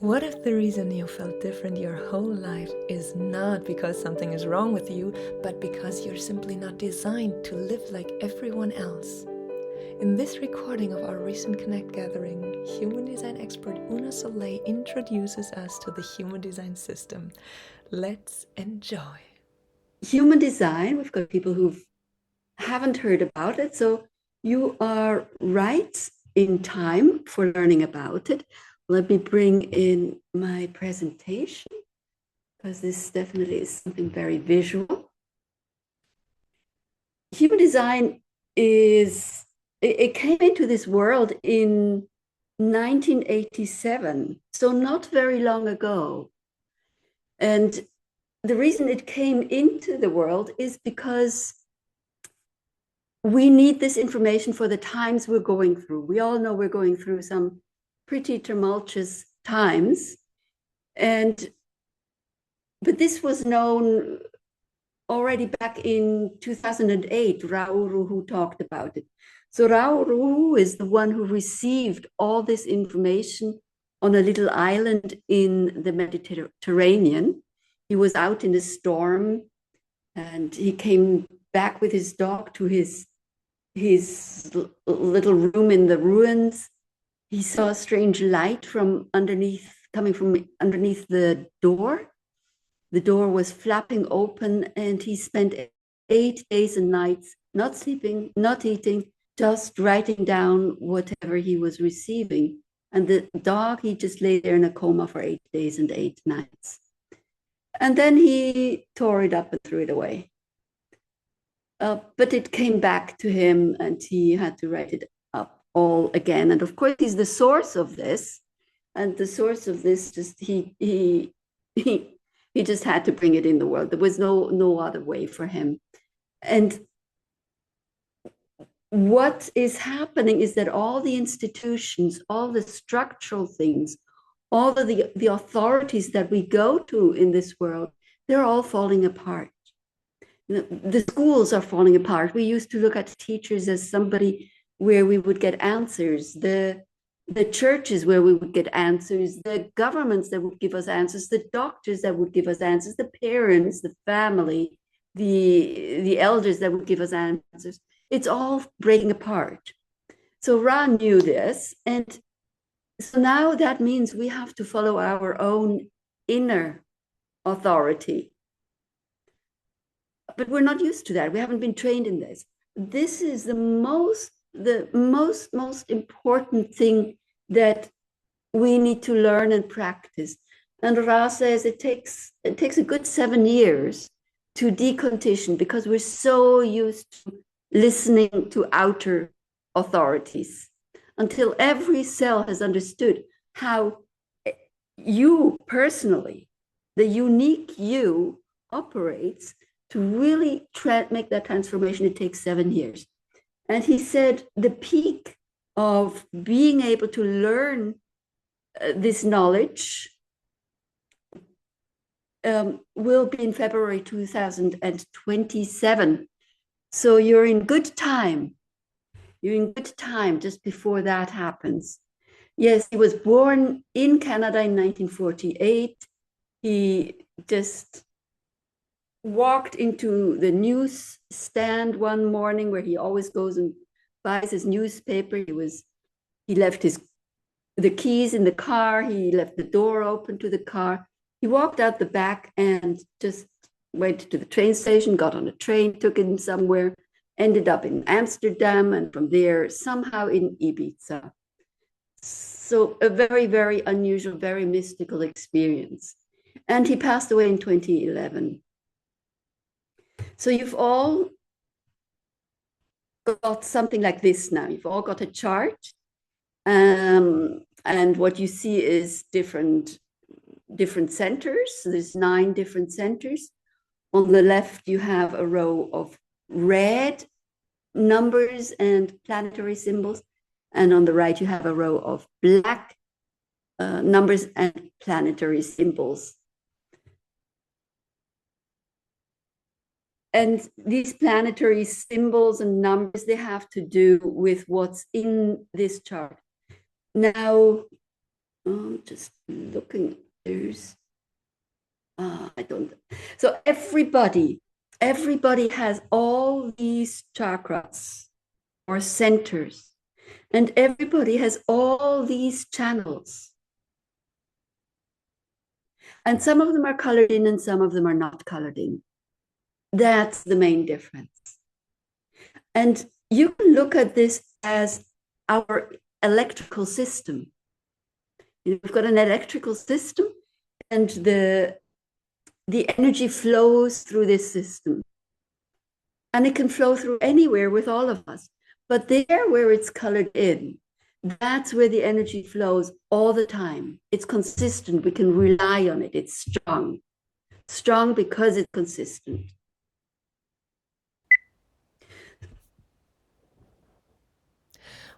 What if the reason you felt different your whole life is not because something is wrong with you, but because you're simply not designed to live like everyone else? In this recording of our recent Connect gathering, human design expert Una Soleil introduces us to the human design system. Let's enjoy. Human design, we've got people who haven't heard about it. So you are right in time for learning about it. Let me bring in my presentation because this definitely is something very visual. Human design it came into this world in 1987, so not very long ago. And the reason it came into the world is because we need this information for the times we're going through. We all know we're going through some pretty tumultuous times. But this was known already back in 2008. Ra Uruhu talked about it. So Ra Uruhu is the one who received all this information on a little island in the Mediterranean. He was out in a storm and he came back with his dog to his little room in the ruins. He saw a strange light coming from underneath the door. The door was flapping open, and he spent 8 days and nights not sleeping, not eating, just writing down whatever he was receiving. And the dog, he just lay there in a coma for 8 days and 8 nights. And then he tore it up and threw it away. But it came back to him and he had to write it up all again. And of course, he's the source of this. And the source of this just he just had to bring it in the world. There was no other way for him. And what is happening is that all the institutions, all the structural things, all of the authorities that we go to in this world, they're all falling apart. The schools are falling apart. We used to look at teachers as somebody where we would get answers, the churches where we would get answers, the governments that would give us answers, the doctors that would give us answers, the parents, the family, the elders that would give us answers. It's all breaking apart. So Ra knew this. And so now that means we have to follow our own inner authority. But we're not used to that. We haven't been trained in this. This is the most important thing that we need to learn and practice. And Ra says it takes a good 7 years to decondition because we're so used to listening to outer authorities until every cell has understood how you personally, the unique you, operates. To really make that transformation, it takes 7 years. And he said the peak of being able to learn this knowledge will be in February 2027. So you're in good time. You're in good time just before that happens. Yes, he was born in Canada in 1948. He just walked into the newsstand one morning where he always goes and buys his newspaper. He left the keys in the car. He left the door open to the car. He walked out the back and just went to the train station, got on a train, took him somewhere, ended up in Amsterdam, and from there somehow in Ibiza. So a very, very unusual, very mystical experience. And he passed away in 2011. So you've all got something like this now. You've all got a chart. And what you see is different centers. So there's 9 different centers. On the left, you have a row of red numbers and planetary symbols. And on the right, you have a row of black numbers and planetary symbols. And these planetary symbols and numbers, they have to do with what's in this chart. Now, Just looking, there's, I don't, so everybody has all these chakras or centers, and everybody has all these channels. And some of them are colored in and some of them are not colored in. That's the main difference. And you can look at this as our electrical system. We've got an electrical system, and the energy flows through this system. And it can flow through anywhere with all of us. But there where it's colored in, that's where the energy flows all the time. It's consistent. We can rely on it. It's strong. Strong because it's consistent.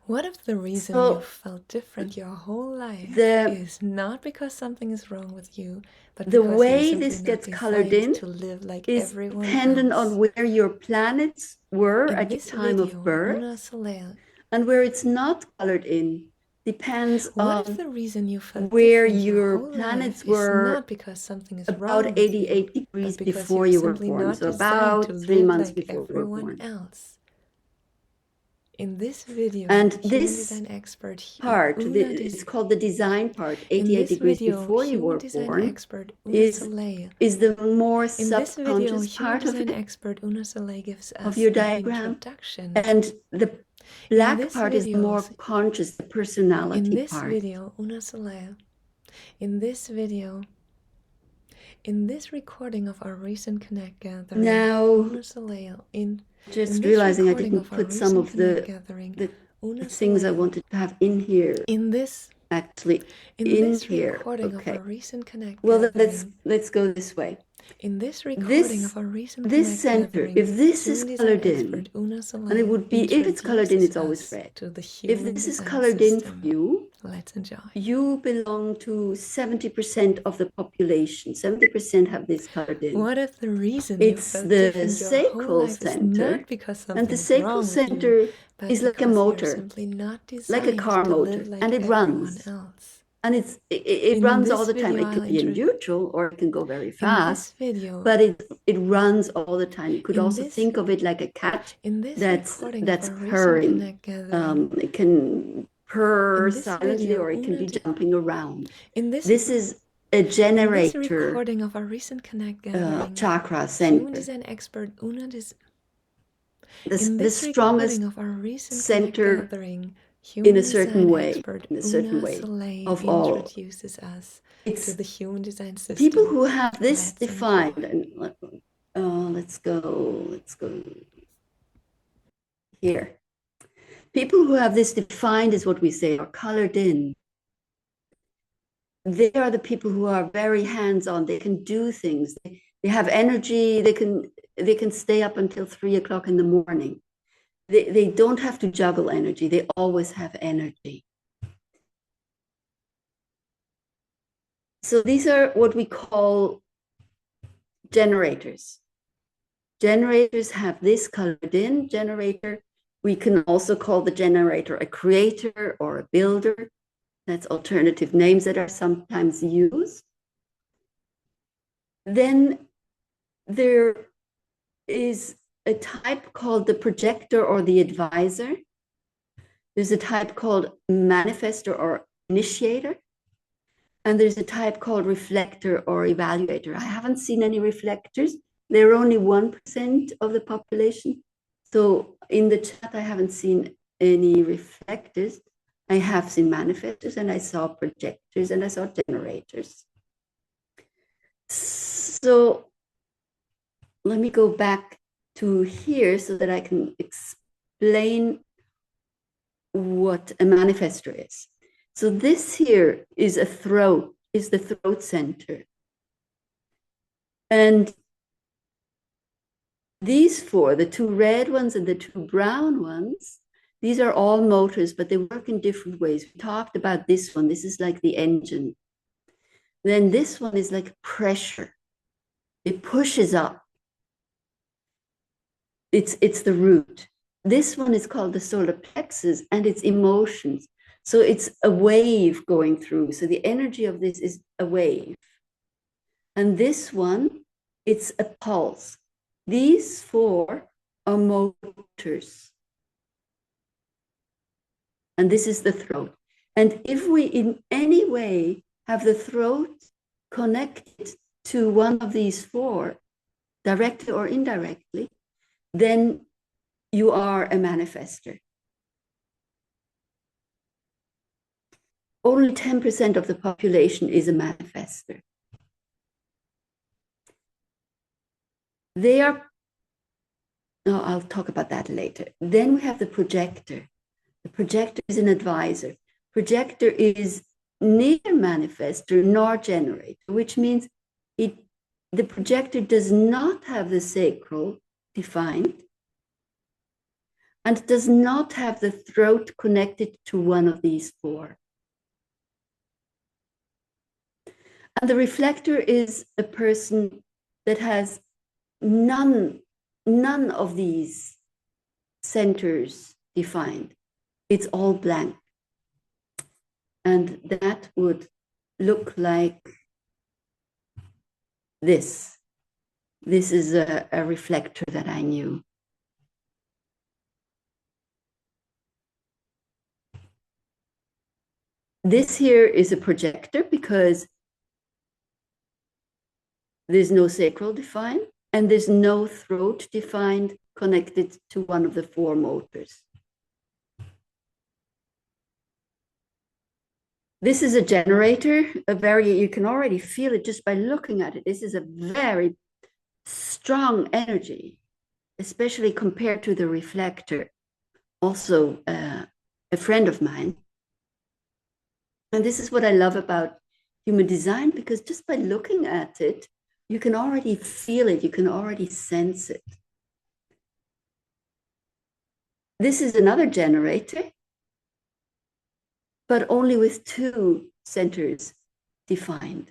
What if the reason you felt different your whole life is not because something is wrong with you, but the because way you're this simply gets not colored designed in to live like is everyone dependent else? on where your planets were In at your this time video, of birth, Una Soleil, and where it's not colored in depends what if on the reason you felt where different your your whole planets life is were not because something is wrong about with you, 88 degrees but because before you're you were simply born, not so designed to about 3 live months like before you were everyone born. else? In this video, And human this design expert part, Una it's called the design part, in 88 this degrees video, before you human were design born, expert Una Soleil. is the more In this video, subconscious human part of design it, expert Una Soleil gives of us your an diagram. introduction. And the In black this part is the more conscious, the in personality this part. video, Una Soleil, in this video, in this recording of our recent Connect gathering, Now, Una Soleil, in just this realizing I recording didn't of our put some recent of Connect the gathering, Una things I Soleil, wanted to have in here. in this Actually, in this here. recording of Okay. our recent Connect Well, then gathering, let's go this way. in this recording of our recent Connect center, gathering, if this is human design colored expert in, Una and it Soleil would be, if it's colored in, it's always introduces us red. to the If human this is design colored in for system. you, Let's enjoy. you belong to 70% of the population. 70% have this colored in. What if the reason you It's felt the different your whole sacral life is center, not because and the something is sacral wrong with you, center but is like a because you're motor, simply not like a designed car to motor, live like and it everyone runs. else? And it In runs all this the time. video, It can I'll be in neutral or it can go very in this fast, video, but it runs all the time. You could in also this think of it like a cat in this that's recording of our recent purring. Connect gathering, It can purr in this silently video, or it can be jumping around. in this This is a in this generator recording of our recent Connect gathering, chakra human center. design expert Una In in the this recording strongest of our recent Connect center gathering, in human a certain design way, expert in a certain Una way Soleil of all. introduces us to It's the human design system. people who have this Let's defined, enjoy. and let's go here. People who have this defined is what we say, or colored in. They are the people who are very hands-on. They can do things. They have energy. They can stay up until 3 o'clock in the morning. They don't have to juggle energy. They always have energy. So these are what we call generators. Generators have this colored in generator. We can also call the generator a creator or a builder. That's alternative names that are sometimes used. Then there is a type called the projector or the advisor. There's a type called manifestor or initiator. And there's a type called reflector or evaluator. I haven't seen any reflectors. They're only 1% of the population. So in the chat, I haven't seen any reflectors. I have seen manifestors and I saw projectors and I saw generators. So let me go back to here so that I can explain what a manifestor is. So this here is the throat center. And these four, the two red ones and the two brown ones, these are all motors, but they work in different ways. We talked about this one. This is like the engine. Then this one is like pressure. It pushes up. It's the root. This one is called the solar plexus, and it's emotions. So it's a wave going through. So the energy of this is a wave. And this one, it's a pulse. These four are motors. And this is the throat. And if we in any way have the throat connected to one of these four, directly or indirectly, then you are a manifester. Only 10% of the population is a manifester. They are, no, I'll talk about that later. Then we have the projector. The projector is an advisor. Projector is neither manifestor nor generator, which means the projector does not have the sacral defined and does not have the throat connected to one of these four. And the reflector is a person that has none of these centers defined. It's all blank. And that would look like this. This is a reflector that I knew. This here is a projector because there's no sacral defined and there's no throat defined connected to one of the four motors. This is a generator, you can already feel it just by looking at it. This is a very strong energy, especially compared to the reflector. Also, a friend of mine. And this is what I love about human design, because just by looking at it, you can already feel it, you can already sense it. This is another generator, but only with two centers defined.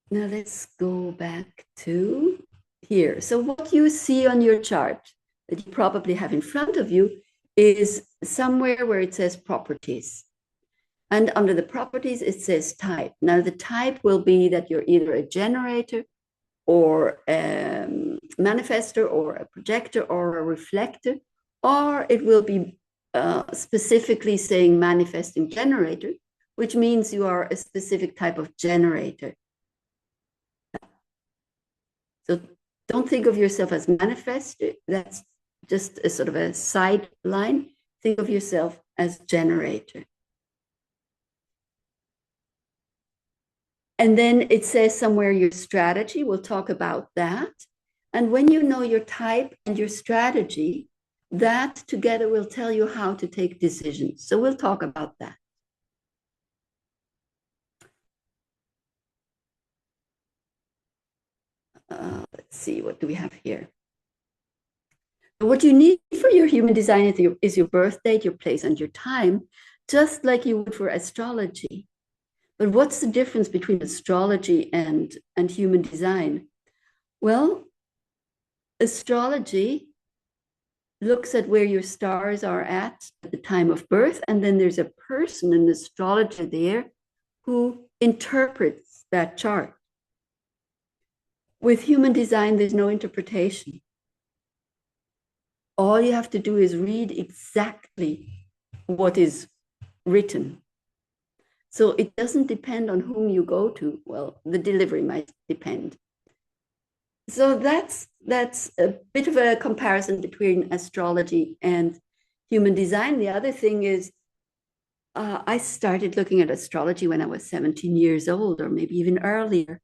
Now let's go back to here. So what you see on your chart that you probably have in front of you is somewhere where it says properties. And under the properties, it says type. Now the type will be that you're either a generator or a manifestor or a projector or a reflector, or it will be specifically saying manifesting generator, which means you are a specific type of generator. So don't think of yourself as manifestor. That's just a sort of a sideline. Think of yourself as generator. And then it says somewhere your strategy. We'll talk about that. And when you know your type and your strategy, that together will tell you how to take decisions. So we'll talk about that. Let's see, what do we have here? What you need for your human design is your birth date, your place, and your time, just like you would for astrology. But what's the difference between astrology and human design? Well, astrology looks at where your stars are at the time of birth, and then there's a person, an astrologer there, who interprets that chart. With human design, there's no interpretation. All you have to do is read exactly what is written. So it doesn't depend on whom you go to. Well, the delivery might depend. So that's a bit of a comparison between astrology and human design. The other thing is, I started looking at astrology when I was 17 years old, or maybe even earlier.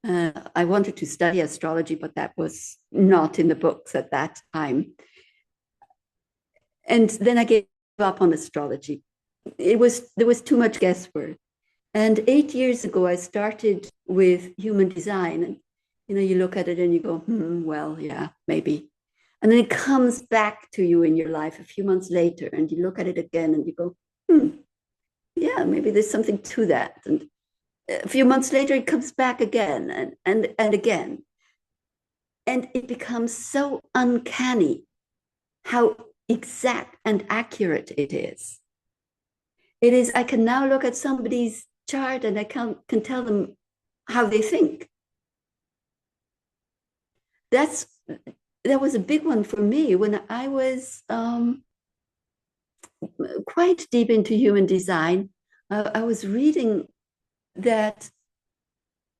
I wanted to study astrology, but that was not in the books at that time. And then I gave up on astrology. There was too much guesswork. And 8 years ago, I started with human design. And you look at it and you go, well, yeah, maybe. And then it comes back to you in your life a few months later, and you look at it again and you go, yeah, maybe there's something to that. And a few months later, it comes back again and again. And it becomes so uncanny how exact and accurate it is. It is, I can now look at somebody's chart and I can tell them how they think. That was a big one for me when I was quite deep into human design. I was reading that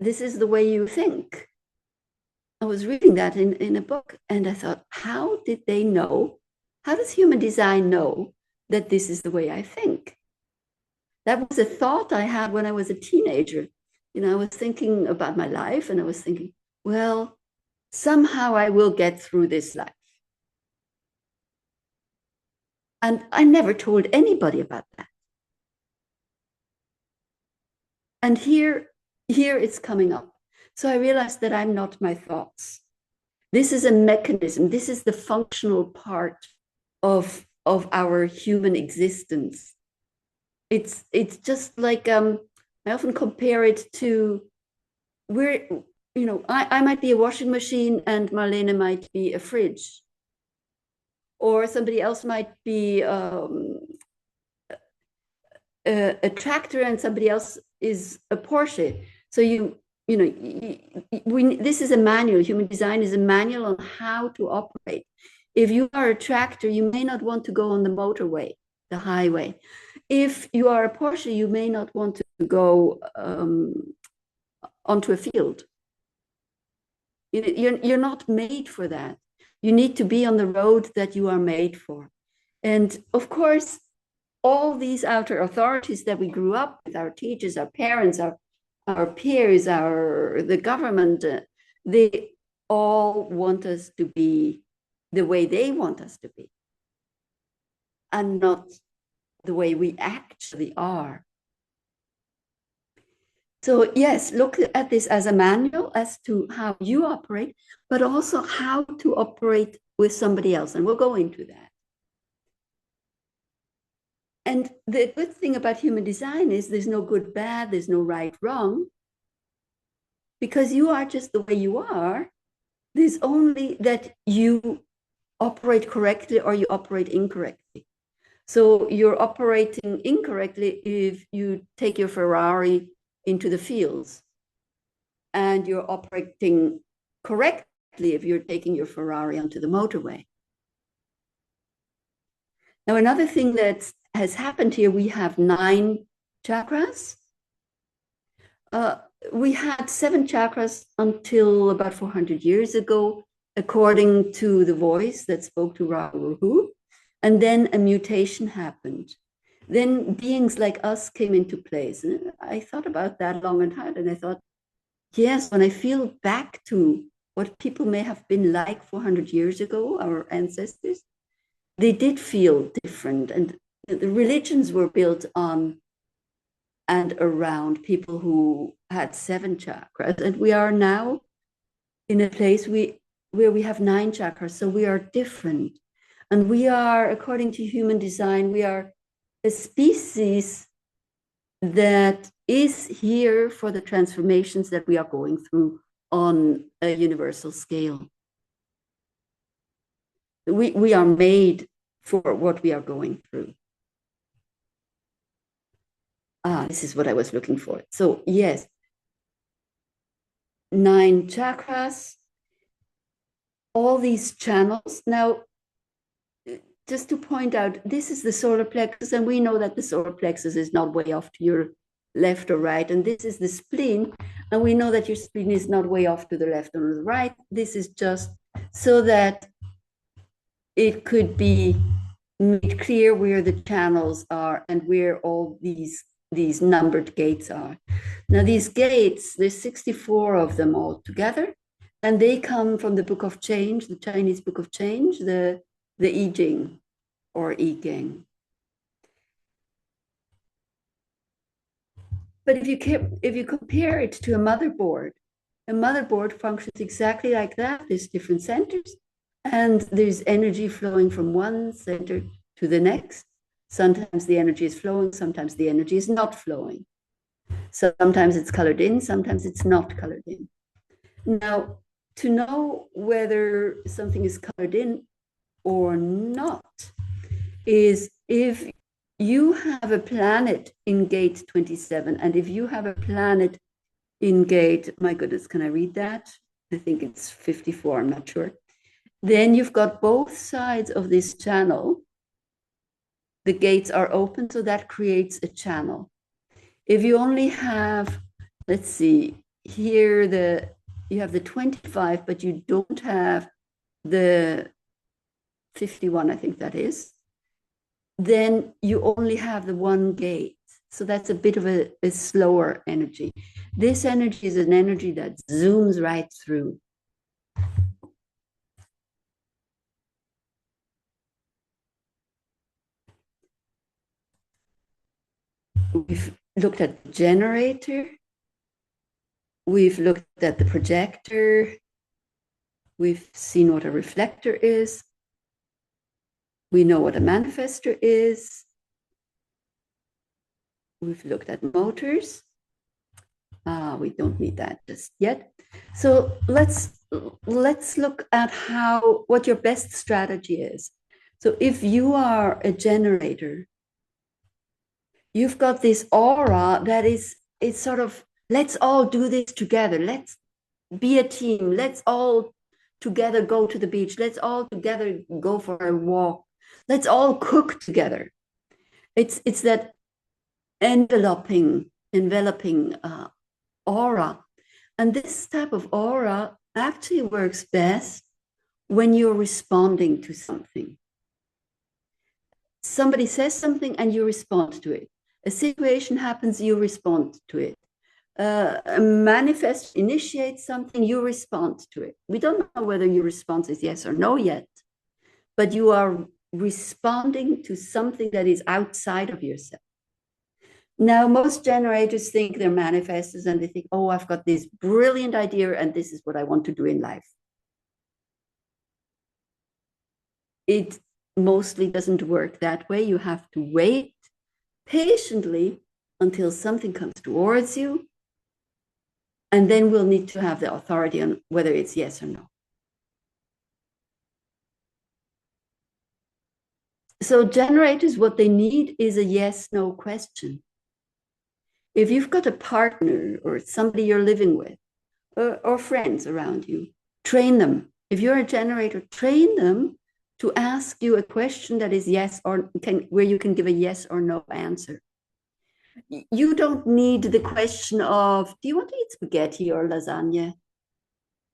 this is the way you think. I was reading that in a book, and I thought, how did they know? How does human design know that this is the way I think? That was a thought I had when I was a teenager. You know, I was thinking about my life, and I was thinking, well, somehow I will get through this life. And I never told anybody about that. And here it's coming up. So I realized that I'm not my thoughts. This is a mechanism. This is the functional part of our human existence. It's just like I often compare it to where, you know, I might be a washing machine and Marlene might be a fridge, or somebody else might be a tractor and somebody else is a Porsche. So this is a manual. Human design is a manual on how to operate. If you are a tractor, you may not want to go on the motorway, the highway. If you are a Porsche, you may not want to go onto a field. You're not made for that. You need to be on the road that you are made for. And of course, all these outer authorities that we grew up with, our teachers, our parents, our peers, the government, they all want us to be the way they want us to be, and not the way we actually are. So yes, look at this as a manual as to how you operate, but also how to operate with somebody else. And we'll go into that. And the good thing about human design is there's no good, bad, there's no right, wrong, because you are just the way you are. There's only that you operate correctly or you operate incorrectly. So you're operating incorrectly if you take your Ferrari into the fields, and you're operating correctly if you're taking your Ferrari onto the motorway. Now, another thing that has happened here, we have 9 chakras. We had 7 chakras until about 400 years ago, according to the voice that spoke to Ra Uruhu. And then a mutation happened. Then beings like us came into place. And I thought about that long and hard. And I thought, yes, when I feel back to what people may have been like 400 years ago, our ancestors, they did feel different. And the religions were built on and around people who had 7 chakras. And we are now in a place where we have 9 chakras. So we are different. And we are, according to human design, we are a species that is here for the transformations that we are going through on a universal scale. We are made for what we are going through. This is what I was looking for. So yes, 9 chakras, all these channels. Now, just to point out, this is the solar plexus, and we know that the solar plexus is not way off to your left or right. And this is the spleen, and we know that your spleen is not way off to the left or the right. This is just so that it could be made clear where the channels are and where all these numbered gates are. Now, these gates, there's 64 of them all together, and they come from the Book of Change, the Chinese Book of Change, the I Ching or I Ching. But if you compare it to a motherboard functions exactly like that. There's different centers, and there's energy flowing from one center to the next. Sometimes the energy is flowing, sometimes the energy is not flowing. Sometimes it's colored in, sometimes it's not colored in. Now, to know whether something is colored in or not, is if you have a planet in gate 27, and if you have a planet in gate, my goodness, can I read that? I think it's 54, I'm not sure. Then you've got both sides of this channel. The gates are open, so that creates a channel. If you only have, let's see, here you have the 25, but you don't have the 51, I think that is, then you only have the one gate. So that's a bit of a slower energy. This energy is an energy that zooms right through. We've looked at the generator. We've looked at the projector. We've seen what a reflector is. We know what a manifestor is. We've looked at motors. We don't need that just yet. So let's look at what your best strategy is. So if you are a generator, you've got this aura that it's sort of, let's all do this together. Let's be a team. Let's all together go to the beach. Let's all together go for a walk. Let's all cook together. It's that enveloping aura. And this type of aura actually works best when you're responding to something. Somebody says something and you respond to it. A situation happens, you respond to it. A manifest initiates something, you respond to it. We don't know whether your response is yes or no yet, but you are responding to something that is outside of yourself. Now, most generators think they're manifestors and they think, oh, I've got this brilliant idea and this is what I want to do in life. It mostly doesn't work that way. You have to wait patiently until something comes towards you. And then we'll need to have the authority on whether it's yes or no. So generators, what they need is a yes-no question. If you've got a partner or somebody you're living with or friends around you, train them. If you're a generator, train them to ask you a question that is yes or where you can give a yes or no answer. You don't need the question of, do you want to eat spaghetti or lasagna?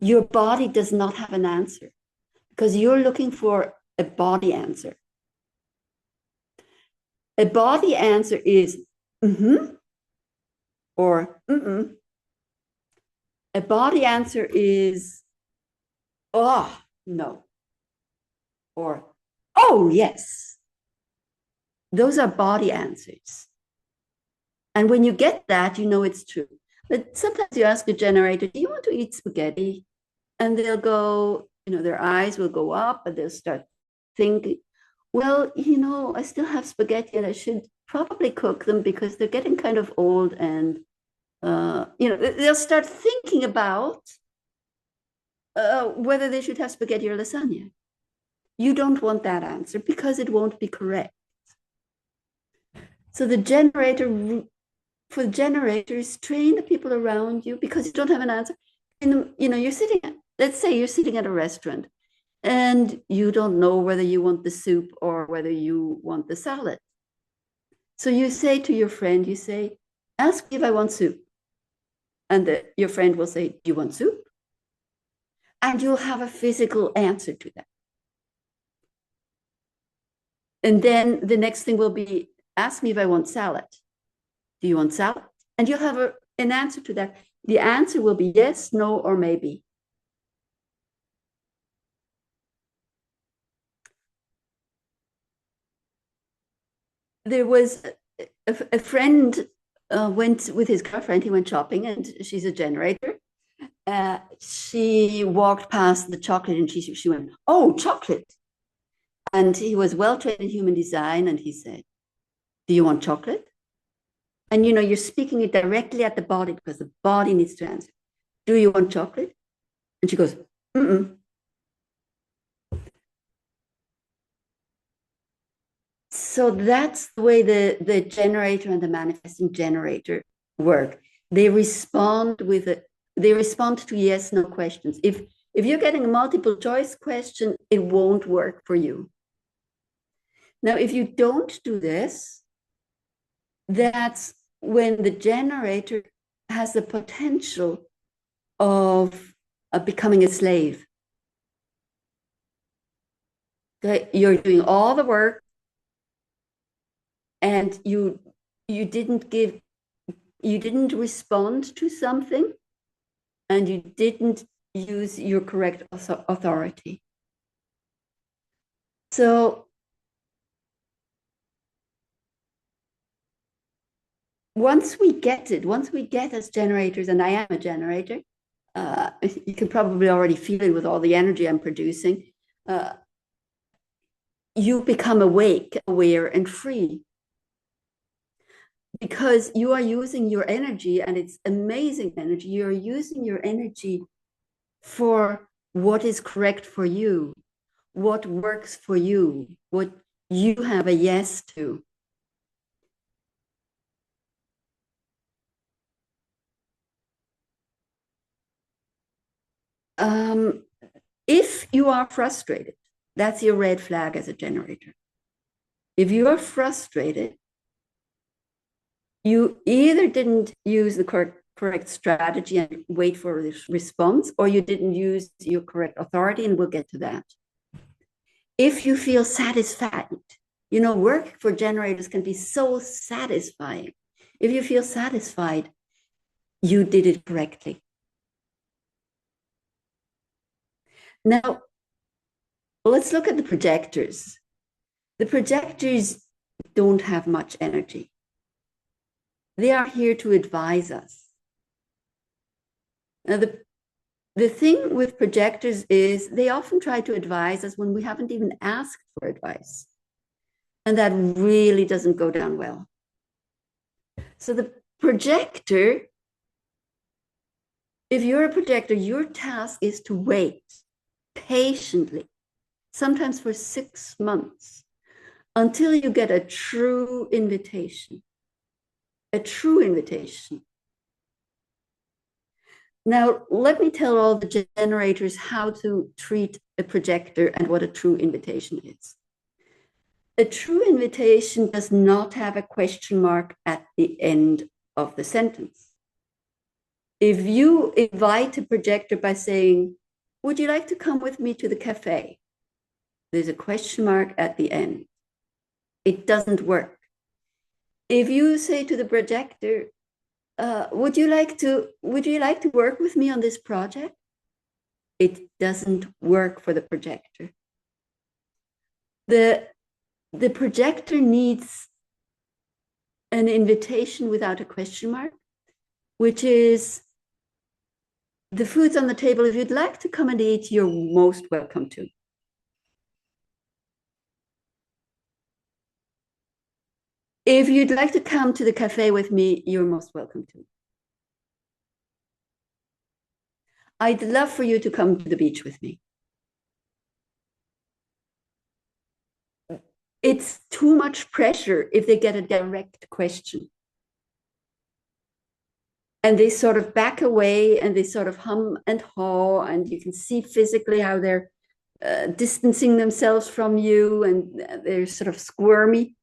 Your body does not have an answer because you're looking for a body answer. A body answer is mm-hmm or mm-mm. A body answer is, oh, no, or oh, yes. Those are body answers. And when you get that, you know it's true. But sometimes you ask a generator, do you want to eat spaghetti? And they'll go, their eyes will go up and they'll start thinking, well, I still have spaghetti and I should probably cook them because they're getting kind of old and, they'll start thinking about whether they should have spaghetti or lasagna. You don't want that answer because it won't be correct. So for the generators, train the people around you because you don't have an answer. And, let's say you're sitting at a restaurant and you don't know whether you want the soup or whether you want the salad. So you say to your friend, ask me if I want soup. And your friend will say, do you want soup? And you'll have a physical answer to that. And then the next thing will be, ask me if I want salad. Do you want salad? And you'll have an answer to that. The answer will be yes, no, or maybe. There was a friend went with his girlfriend, he went shopping and she's a generator. She walked past the chocolate and she went, oh, chocolate. And he was well-trained in human design and he said, do you want chocolate? And you're speaking it directly at the body because the body needs to answer. Do you want chocolate? And she goes, mm-mm. So that's the way the generator and the manifesting generator work. They respond to yes, no questions. If you're getting a multiple choice question, it won't work for you. Now, if you don't do this, that's when the generator has the potential of becoming a slave. Okay? You're doing all the work, and you didn't respond to something, and you didn't use your correct authority. So once we get as generators, and I am a generator, you can probably already feel it with all the energy I'm producing, you become awake, aware, and free. Because you are using your energy, and it's amazing energy. You're using your energy for what is correct for you, what works for you, what you have a yes to. If you are frustrated, that's your red flag as a generator. If you are frustrated, you either didn't use the correct strategy and wait for a response, or you didn't use your correct authority, and we'll get to that. If you feel satisfied, work for generators can be so satisfying. If you feel satisfied, you did it correctly. Now, let's look at the projectors. The projectors don't have much energy. They are here to advise us. Now, the thing with projectors is they often try to advise us when we haven't even asked for advice. And that really doesn't go down well. So the projector, if you're a projector, your task is to wait patiently, sometimes for 6 months, until you get a true invitation. A true invitation. Now, let me tell all the generators how to treat a projector and what a true invitation is. A true invitation does not have a question mark at the end of the sentence. If you invite a projector by saying, "Would you like to come with me to the cafe?" There's a question mark at the end. It doesn't work. If you say to the projector, would you like to work with me on this project? It doesn't work for the projector. The projector needs an invitation without a question mark, which is, the food's on the table. If you'd like to come and eat, you're most welcome to. If you'd like to come to the cafe with me, you're most welcome to. I'd love for you to come to the beach with me. It's too much pressure if they get a direct question. And they sort of back away, and they sort of hum and haw, and you can see physically how they're distancing themselves from you, and they're sort of squirmy.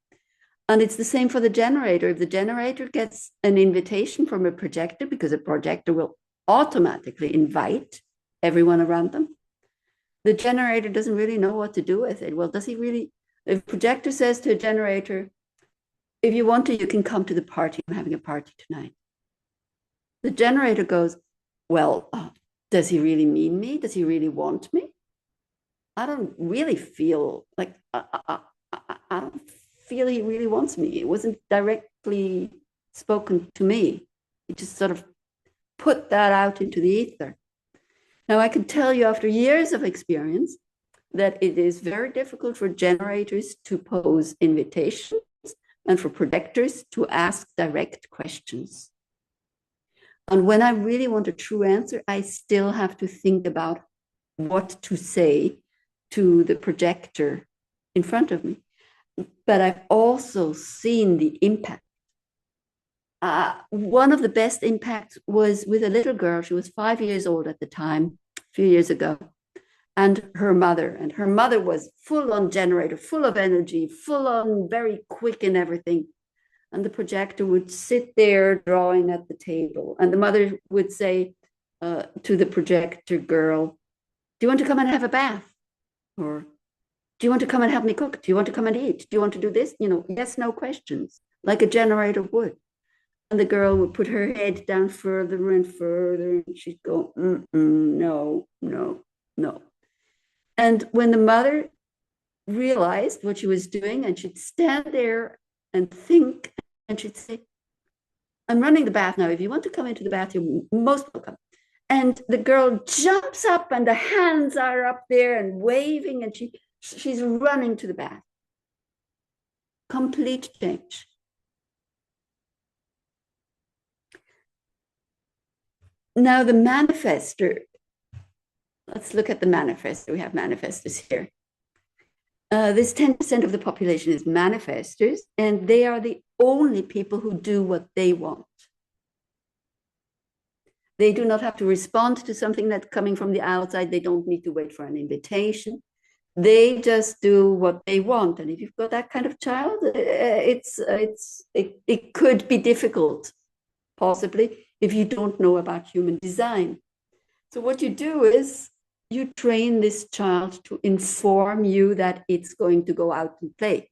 And it's the same for the generator. If the generator gets an invitation from a projector, because a projector will automatically invite everyone around them, the generator doesn't really know what to do with it. Well, does he really? If a projector says to a generator, "If you want to, you can come to the party. I'm having a party tonight." The generator goes, "Well, does he really mean me? Does he really want me? I don't really feel like, I don't feel he really wants me. It wasn't directly spoken to me." He just sort of put that out into the ether. Now, I can tell you after years of experience that it is very difficult for generators to pose invitations and for projectors to ask direct questions. And when I really want a true answer, I still have to think about what to say to the projector in front of me. but I've also seen the impact. One of the best impacts was with a little girl. She was 5 years old at the time, a few years ago, and her mother. And her mother was full on generator, full of energy, full on very quick and everything. And the projector would sit there drawing at the table. And the mother would say to the projector girl, "Do you want to come and have a bath? Or do you want to come and help me cook? Do you want to come and eat? Do you want to do this?" Yes, no questions, like a generator would. And the girl would put her head down further and further, and she'd go, no, no, no. And when the mother realized what she was doing, and she'd stand there and think, and she'd say, "I'm running the bath now. If you want to come into the bath, you're most welcome." And the girl jumps up, and the hands are up there and waving, and she's running to the bath. Complete change. Now, the manifestor, let's look at the manifestor. We have manifestors here. This 10% of the population is manifestors, and they are the only people who do what they want. They do not have to respond to something that's coming from the outside. They don't need to wait for an invitation. They just do what they want. And if you've got that kind of child, it could be difficult, possibly, if you don't know about human design. So what you do is you train this child to inform you that it's going to go out and play.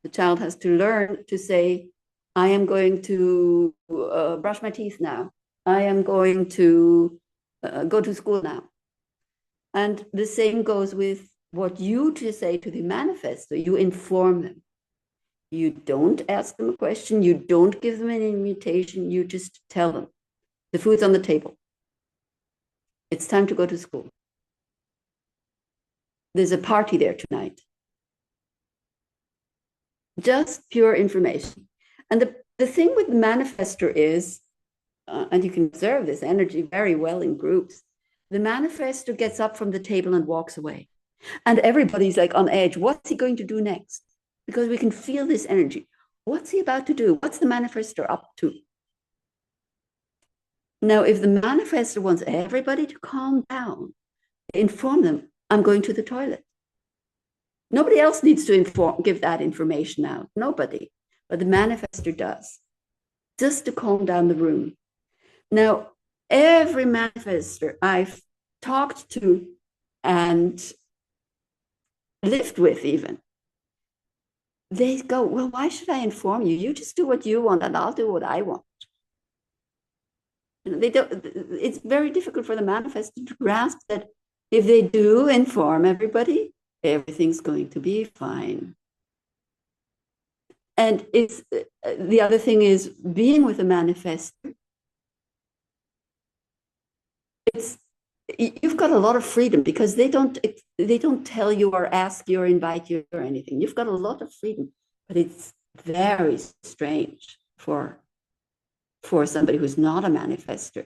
The child has to learn to say, "I am going to brush my teeth now. I am going to go to school now." And the same goes with what you to say to the manifestor. You inform them. You don't ask them a question. You don't give them an invitation. You just tell them, "The food's on the table. It's time to go to school. There's a party there tonight." Just pure information. And the thing with the manifestor is, and you can observe this energy very well in groups, the manifestor gets up from the table and walks away. And everybody's like on edge. What's he going to do next? Because we can feel this energy. What's he about to do? What's the manifestor up to? Now, if the manifestor wants everybody to calm down, inform them, "I'm going to the toilet." Nobody else needs to give that information out. Nobody. But the manifestor does, just to calm down the room. Now, every manifestor I've talked to and lived with even, they go, "Well, why should I inform you? You just do what you want and I'll do what I want." They don't. It's very difficult for the manifestor to grasp that if they do inform everybody, everything's going to be fine. And it's the other thing is being with a manifestor. You've got a lot of freedom because they don't tell you or ask you or invite you or anything. You've got a lot of freedom, but it's very strange for somebody who's not a manifestor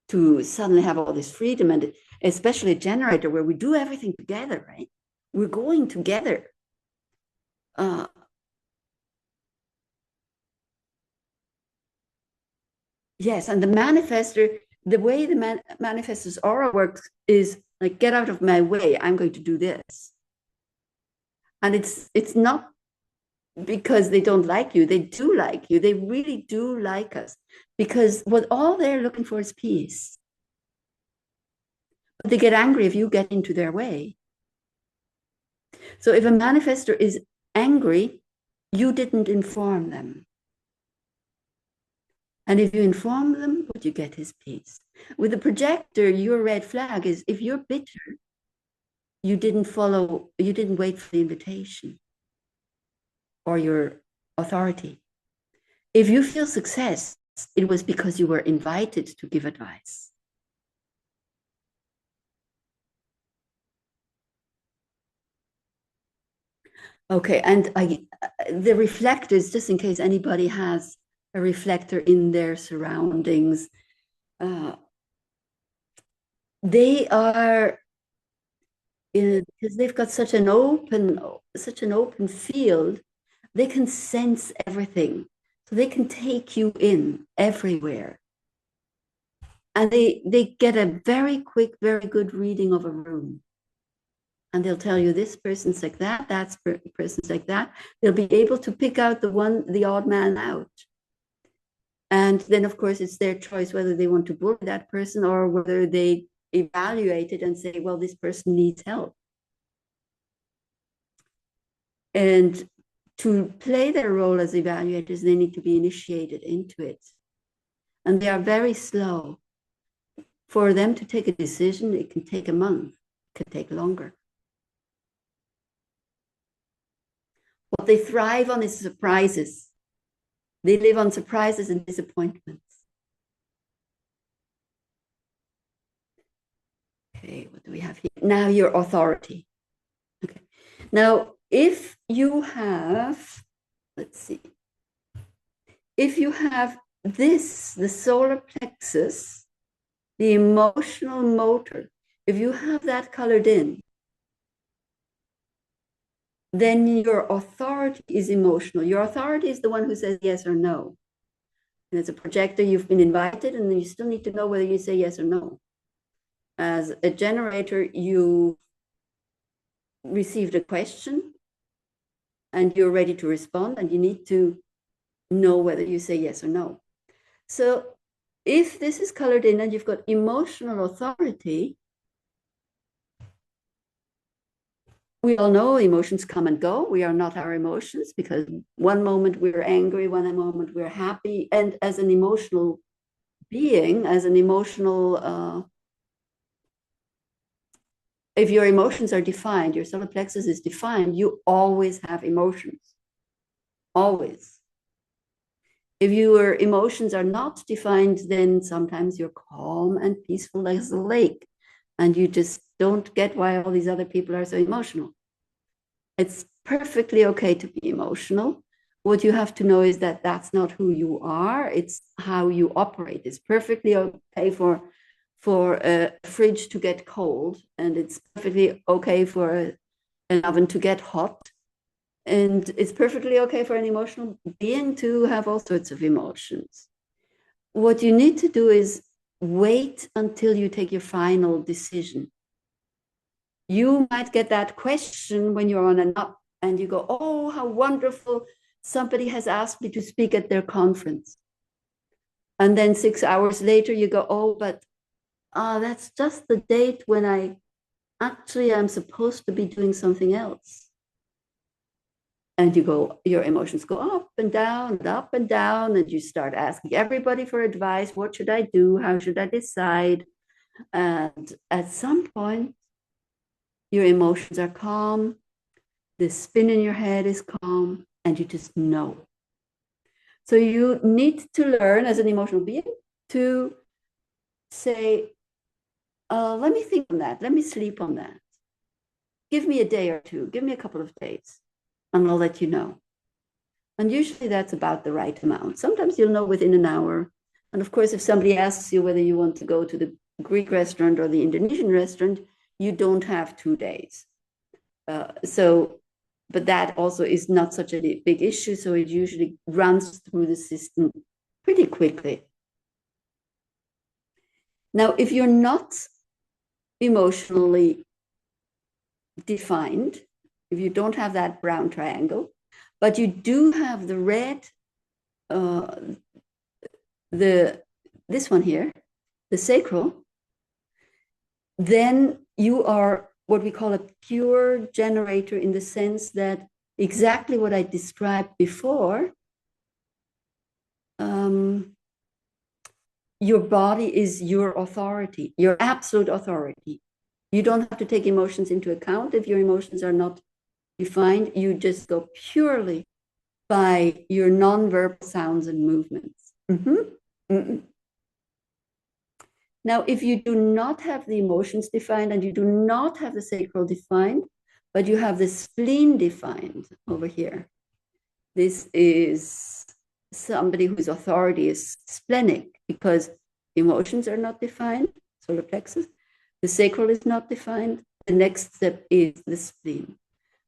to suddenly have all this freedom, and especially a generator where we do everything together, right? We're going together. Yes, and the manifestor, the way the manifestor's aura works is like, "Get out of my way, I'm going to do this." And it's not because they don't like you. They do like you. They really do like us, because what all they're looking for is peace. But they get angry if you get into their way. So if a manifestor is angry, you didn't inform them. And if you inform them, what you get is peace. With the projector, your red flag is if you're bitter, you didn't wait for the invitation or your authority. If you feel success, it was because you were invited to give advice. Okay, and the reflectors, just in case anybody has a reflector in their surroundings, they are because they've got such an open field, they can sense everything. So they can take you in everywhere. And they get a very quick, very good reading of a room. And they'll tell you this person's like that, that person's like that. They'll be able to pick out the odd man out. And then, of course, it's their choice whether they want to bully that person or whether they evaluate it and say, well, this person needs help. And to play their role as evaluators, they need to be initiated into it. And they are very slow. For them to take a decision, it can take a month, it can take longer. What they thrive on is surprises. They live on surprises and disappointments. Okay, what do we have here? Now your authority. Okay. Now, if you have, let's see, if you have this, the solar plexus, the emotional motor, if you have that colored in, then your authority is emotional. Your authority is the one who says yes or no. And as a projector, you've been invited, and then you still need to know whether you say yes or no. As a generator, you received a question, and you're ready to respond, and you need to know whether you say yes or no. So if this is colored in and you've got emotional authority, we all know emotions come and go. We are not our emotions, because one moment we're angry, one moment we're happy. And as an emotional being, as an emotional, if your emotions are defined, your solar plexus is defined, you always have emotions. Always. If your emotions are not defined, then sometimes you're calm and peaceful as a lake, and you just don't get why all these other people are so emotional. It's perfectly okay to be emotional. What you have to know is that that's not who you are. It's how you operate. It's perfectly okay for a fridge to get cold, and it's perfectly okay for an oven to get hot. And it's perfectly okay for an emotional being to have all sorts of emotions. What you need to do is wait until you take your final decision. You might get that question when you're on an up and you go, oh, how wonderful. Somebody has asked me to speak at their conference. And then 6 hours later, you go, oh, but that's just the date when I'm supposed to be doing something else. And your emotions go up and down, and you start asking everybody for advice. What should I do? How should I decide? And at some point, your emotions are calm, the spin in your head is calm, and you just know. So you need to learn as an emotional being to say, let me think on that. Let me sleep on that. Give me a day or two. Give me a couple of days, and I'll let you know. And usually that's about the right amount. Sometimes you'll know within an hour. And of course, if somebody asks you whether you want to go to the Greek restaurant or the Indonesian restaurant, you don't have 2 days. But that also is not such a big issue. So it usually runs through the system pretty quickly. Now, if you're not emotionally defined, if you don't have that brown triangle, but you do have the red, this one here, the sacral, then you are what we call a pure generator, in the sense that exactly what I described before, your body is your authority, your absolute authority. You don't have to take emotions into account. If your emotions are not defined, you just go purely by your nonverbal sounds and movements. Now, if you do not have the emotions defined and you do not have the sacral defined, but you have the spleen defined over here, this is somebody whose authority is splenic, because emotions are not defined, solar plexus. The sacral is not defined, the next step is the spleen.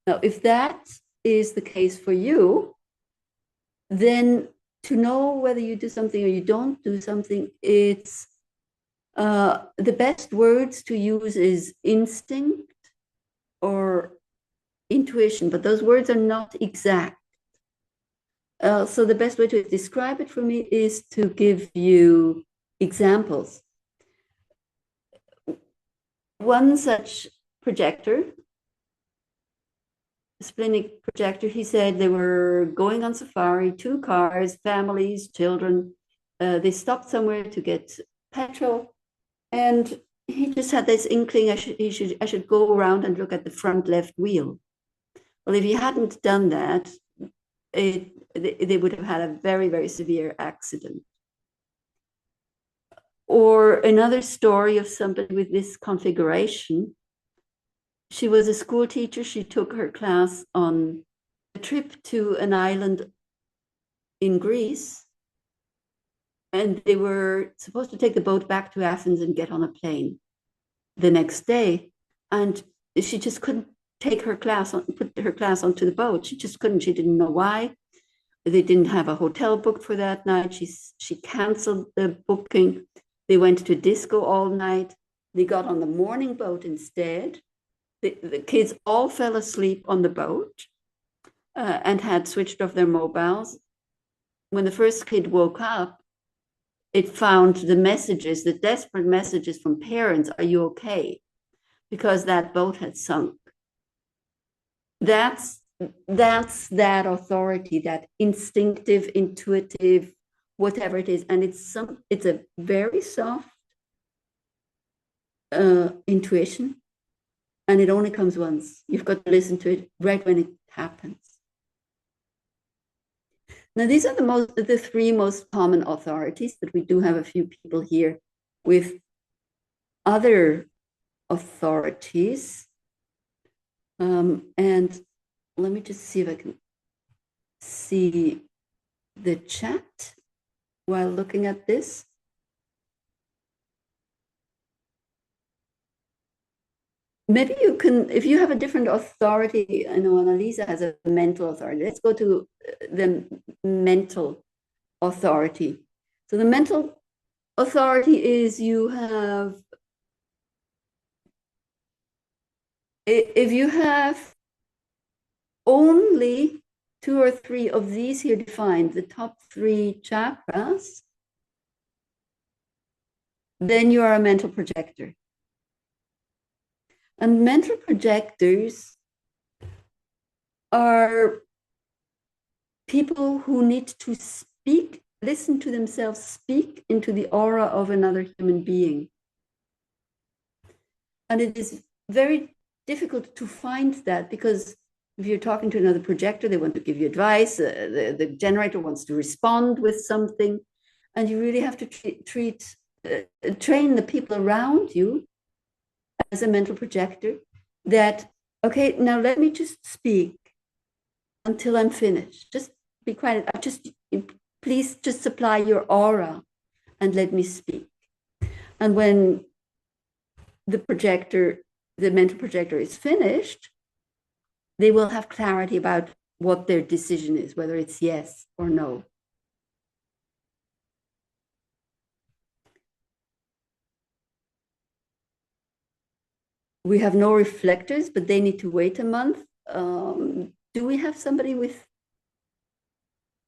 Now, if that is the case for you, then to know whether you do something or you don't do something, it's the best words to use is instinct or intuition, but those words are not exact. So the best way to describe it for me is to give you examples. One such projector, splenic projector, he said they were going on safari, 2 cars, families, children. They stopped somewhere to get petrol, and he just had this inkling I should go around and look at the front left wheel. Well, if he hadn't done that, they would have had a very, very severe accident. Or another story of somebody with this configuration. She was a school teacher. She took her class on a trip to an island in Greece, and they were supposed to take the boat back to Athens and get on a plane the next day. And she just couldn't put her class onto the boat. She just couldn't. She didn't know why. They didn't have a hotel booked for that night. She canceled the booking. They went to disco all night. They got on the morning boat instead. The kids all fell asleep on the boat and had switched off their mobiles. When the first kid woke up, it found the messages, the desperate messages from parents, "Are you okay?" Because that boat had sunk. That's that authority, that instinctive, intuitive, whatever it is. And it's a very soft intuition, and it only comes once. You've got to listen to it right when it happens. Now, these are the 3 most common authorities, but we do have a few people here with other authorities. And let me just see if I can see the chat while looking at this. Maybe you can, if you have a different authority. I know Annalisa has a mental authority. Let's go to the mental authority. So the mental authority is if you have only 2 or 3 of these here defined, the top 3 chakras, then you are a mental projector. And mental projectors are people who need to listen to themselves speak into the aura of another human being. And it is very difficult to find that, because if you're talking to another projector, they want to give you advice. The generator wants to respond with something. And you really have to train the people around you as a mental projector that, okay, now let me just speak until I'm finished. Just be quiet. Please just supply your aura and let me speak. And when the mental projector is finished, they will have clarity about what their decision is, whether it's yes or no. We have no reflectors, but they need to wait a month. Do we have somebody with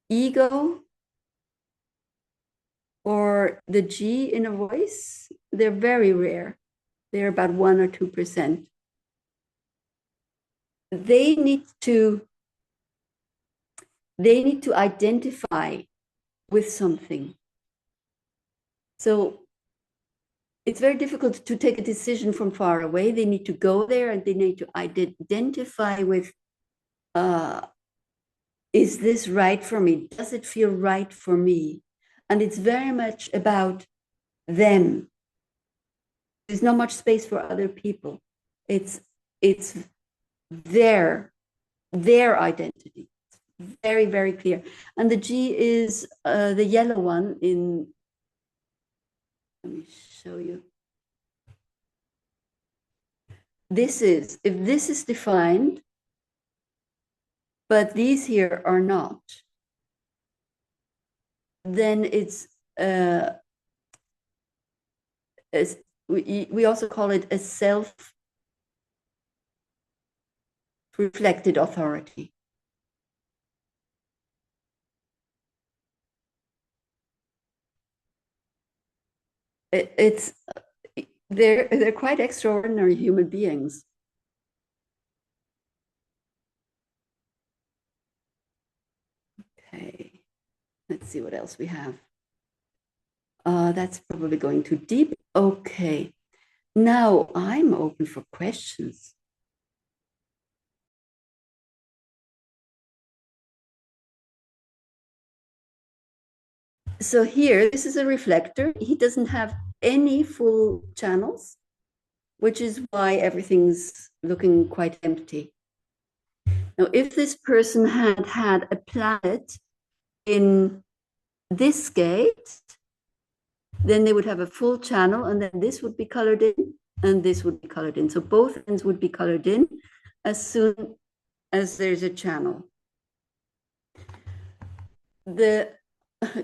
ego or the G in a voice? They're very rare. They're about 1 or 2%. They need to identify with something. So it's very difficult to take a decision from far away. They need to go there and they need to identify with, is this right for me? Does it feel right for me? And it's very much about them. There's not much space for other people. It's their identity. It's very, very clear. And the G is the yellow one in, let me show you. if this is defined, but these here are not, then we also call it a self-reflected authority. They're quite extraordinary human beings. Okay, let's see what else we have. That's probably going too deep. Okay, now I'm open for questions. So here, this is a reflector. He doesn't have any full channels, which is why everything's looking quite empty. Now, if this person had had a planet in this gate, then they would have a full channel, and then this would be colored in, and this would be colored in. So both ends would be colored in as soon as there's a channel.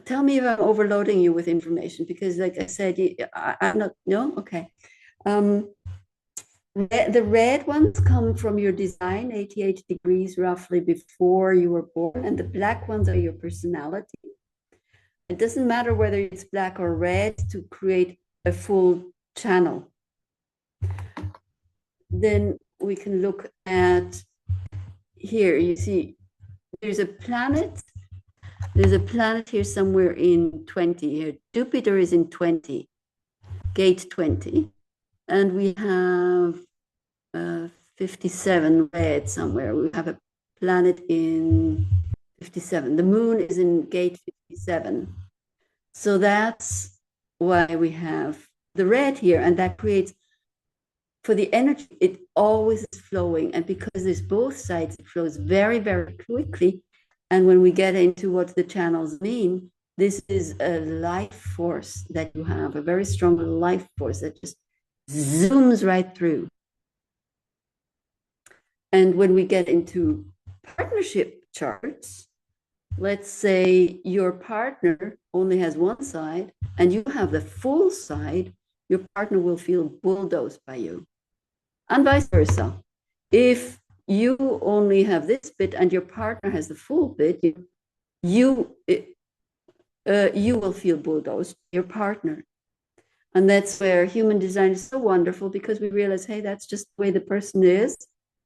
Tell me if I'm overloading you with information, because like I said, I'm not, no? Okay. The red ones come from your design, 88 degrees roughly before you were born, and the black ones are your personality. It doesn't matter whether it's black or red to create a full channel. Then we can look at here. You see, there's a planet. There's a planet here somewhere in 20. Here, Jupiter is in 20, gate 20. And we have 57 red somewhere. We have a planet in 57. The moon is in gate 57. So that's why we have the red here, and that creates, for the energy, it always is flowing. And because there's both sides, it flows very, very quickly. And when we get into what the channels mean, this is a life force that you have, a very strong life force that just zooms right through. And when we get into partnership charts, let's say your partner only has one side and you have the full side, your partner will feel bulldozed by you. And vice versa. If you only have this bit and your partner has the full bit, you will feel bulldozed, your partner. And that's where human design is so wonderful, because we realize, hey, that's just the way the person is.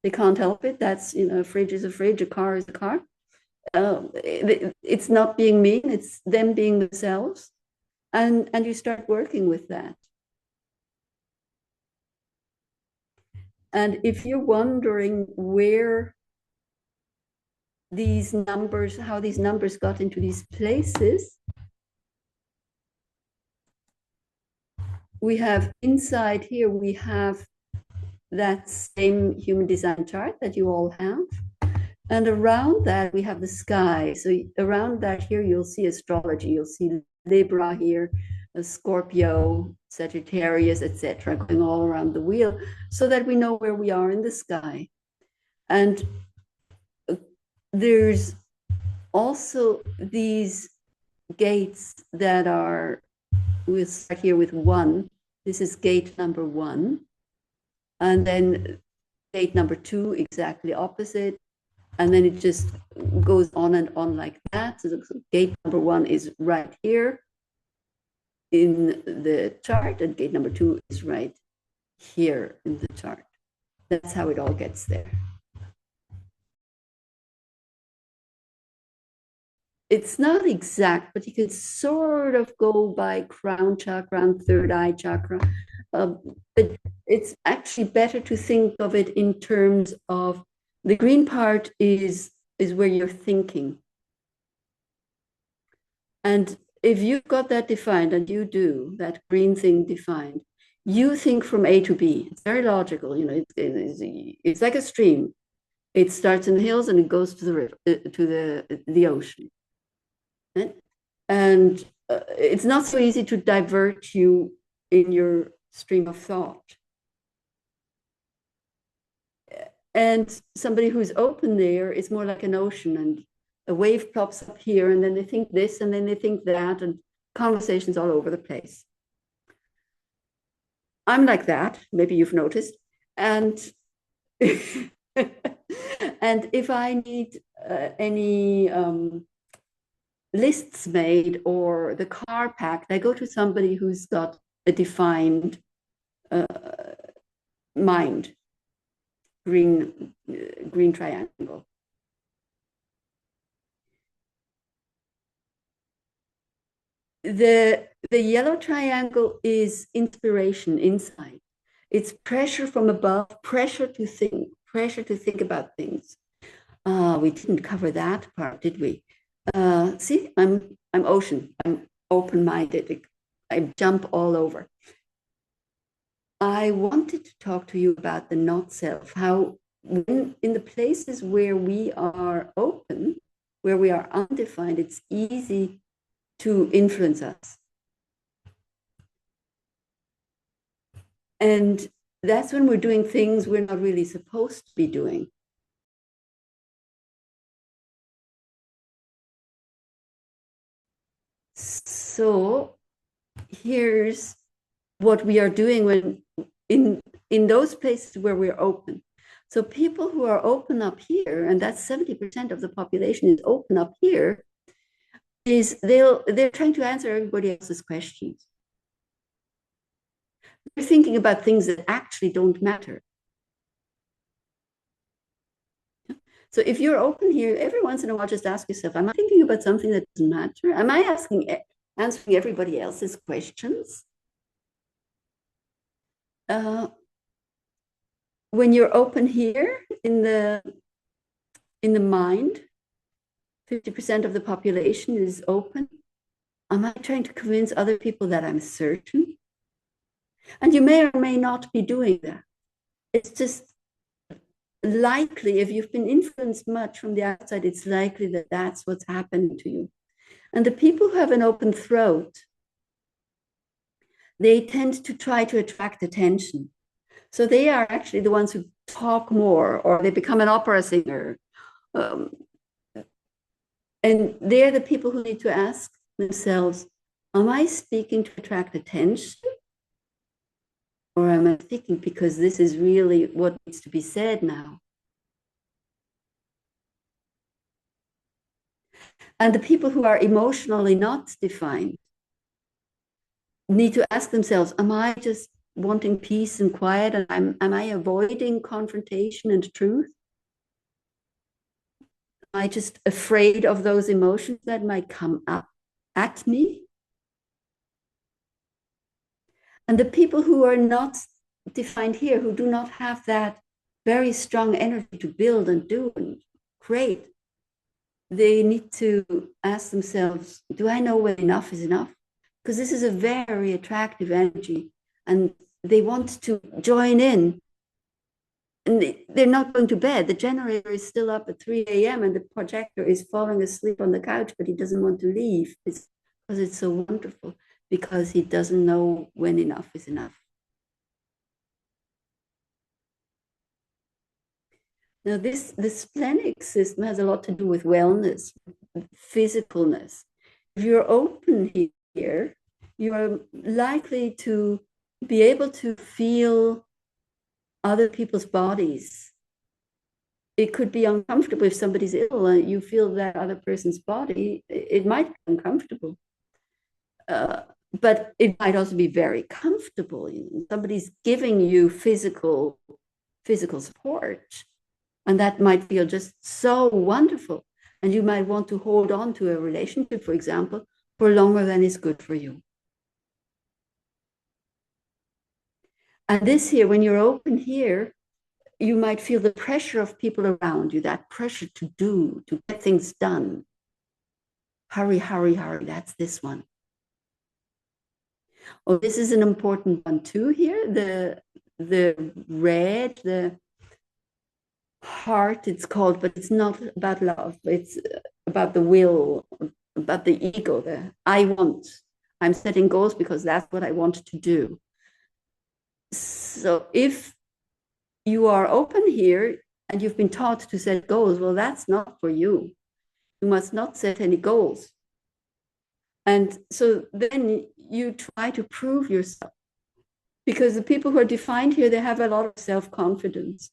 They can't help it. That's, a fridge is a fridge, a car is a car. It's not being mean, it's them being themselves. And you start working with that. And if you're wondering where these numbers, how these numbers got into these places, we have inside here, we have that same human design chart that you all have. And around that, we have the sky. So around that here, you'll see astrology. You'll see Libra here, Scorpio, Sagittarius, etc., going all around the wheel, so that we know where we are in the sky. And there's also these gates that are, we'll start here with 1. This is gate number 1. And then gate number 2, exactly opposite. And then it just goes on and on like that. So gate number 1 is right here in the chart, and gate number 2 is right here in the chart. That's how it all gets there. It's not exact, but you can sort of go by crown chakra and third eye chakra. But it's actually better to think of it in terms of the green part is where you're thinking. And if you've got that defined, and you do, that green thing defined, you think from A to B. It's very logical, it's like a stream. It starts in the hills and it goes to the river, to the ocean. And it's not so easy to divert you in your stream of thought. And somebody who's open there is more like an ocean, and a wave pops up here, and then they think this, and then they think that, and conversations all over the place. I'm like that, maybe you've noticed. And and if I need any lists made or the car packed, I go to somebody who's got a defined uh, mind, green triangle. The yellow triangle is inspiration, insight. It's pressure from above, pressure to think about things. We didn't cover that part, did we? See, I'm ocean. I'm open-minded. I jump all over. I wanted to talk to you about the not self, how when in the places where we are open, where we are undefined, it's easy to influence us. And that's when we're doing things we're not really supposed to be doing. So here's what we are doing when in those places where we're open. So people who are open up here, and that's 70% of the population is open up here, is they're trying to answer everybody else's questions. They're thinking about things that actually don't matter. So if you're open here, every once in a while, just ask yourself, am I thinking about something that doesn't matter? Am I answering everybody else's questions? When you're open here in the mind, 50% of the population is open. Am I trying to convince other people that I'm certain? And you may or may not be doing that. It's just likely, if you've been influenced much from the outside, it's likely that that's what's happening to you. And the people who have an open throat, they tend to try to attract attention. So they are actually the ones who talk more, or they become an opera singer. And they're the people who need to ask themselves, am I speaking to attract attention? Or am I speaking because this is really what needs to be said now? And the people who are emotionally not defined need to ask themselves, am I just wanting peace and quiet? And am I avoiding confrontation and truth? Am I just afraid of those emotions that might come up at me? And the people who are not defined here, who do not have that very strong energy to build and do and create, they need to ask themselves, do I know when enough is enough? Because this is a very attractive energy, and they want to join in. And they're not going to bed. The generator is still up at 3 a.m. and the projector is falling asleep on the couch, but he doesn't want to leave. It's because it's so wonderful, because he doesn't know when enough is enough. Now, the splenic system has a lot to do with wellness, physicalness. If you're open here, you are likely to be able to feel other people's bodies. It could be uncomfortable if somebody's ill and you feel that other person's body, it might be uncomfortable. But it might also be very comfortable. You know, somebody's giving you physical support, and that might feel just so wonderful. And you might want to hold on to a relationship, for example, for longer than is good for you. And this here, when you're open here, you might feel the pressure of people around you, that pressure to get things done. Hurry, hurry, hurry. That's this one. Oh, this is an important one too here. The red, the heart, it's called, but it's not about love. It's about the will, about the ego, the I want. I'm setting goals because that's what I want to do. So if you are open here, and you've been taught to set goals. Well, that's not for you. You must not set any goals. And so then you try to prove yourself, because the people who are defined here, they have a lot of self-confidence.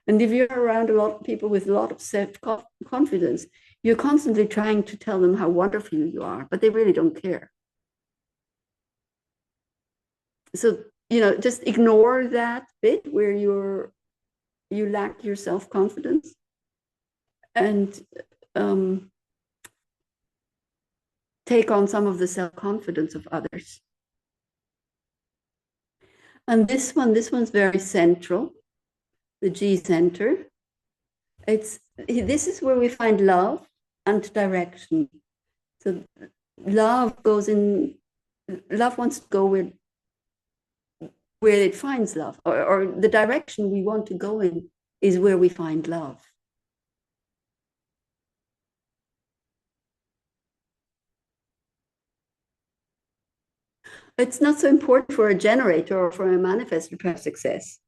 And if you're around a lot of people with a lot of self-confidence, you're constantly trying to tell them how wonderful you are, but they really don't care. So, just ignore that bit where you lack your self-confidence, and take on some of the self-confidence of others. And this one's very central, the G center. This is where we find love and direction. So love wants to go where it finds love, or the direction we want to go in is where we find love. It's not so important for a generator or for a manifestor to have success.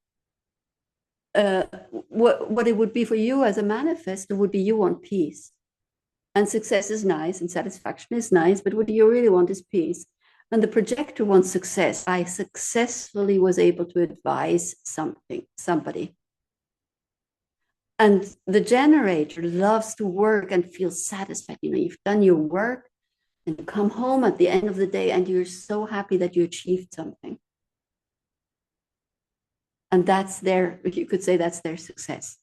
What it would be for you as a manifestor would be, you want peace. And success is nice and satisfaction is nice, but what you really want is peace. And the projector wants success. I successfully was able to advise somebody. And the generator loves to work and feel satisfied. You've done your work and you come home at the end of the day and you're so happy that you achieved something. And you could say that's their success.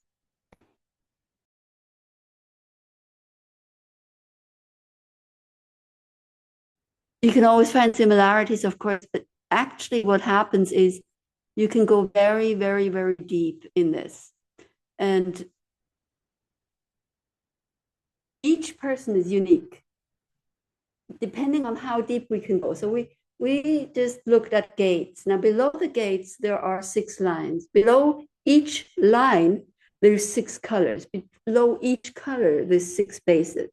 You can always find similarities, of course, but actually what happens is you can go very, very, very deep in this. And each person is unique, depending on how deep we can go. So we just looked at gates. Now, below the gates, there are 6 lines. Below each line, there's 6 colors. Below each color, there's 6 spaces.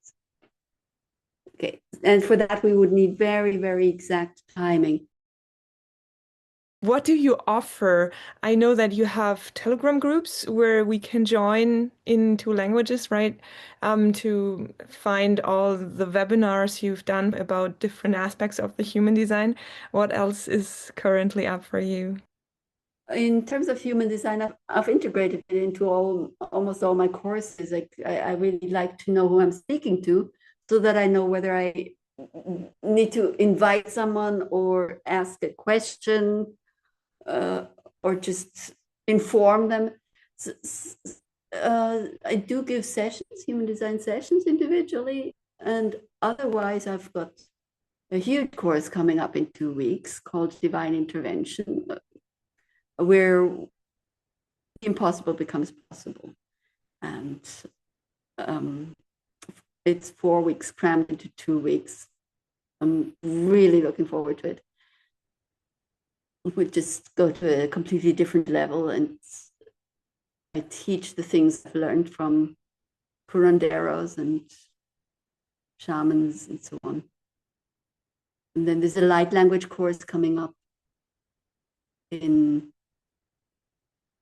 Okay, and for that, we would need very, very exact timing. What do you offer? I know that you have Telegram groups where we can join in 2 languages, right? To find all the webinars you've done about different aspects of the human design. What else is currently up for you? In terms of human design, I've integrated it into almost all my courses. I really like to know who I'm speaking to, so that I know whether I need to invite someone or ask a question, or just inform them. I do give sessions, human design sessions individually, and otherwise I've got a huge course coming up in 2 weeks called Divine Intervention, where the impossible becomes possible. And it's 4 weeks crammed into 2 weeks. I'm really looking forward to it. We just go to a completely different level, and I teach the things I've learned from curanderos and shamans and so on. And then there's a light language course coming up in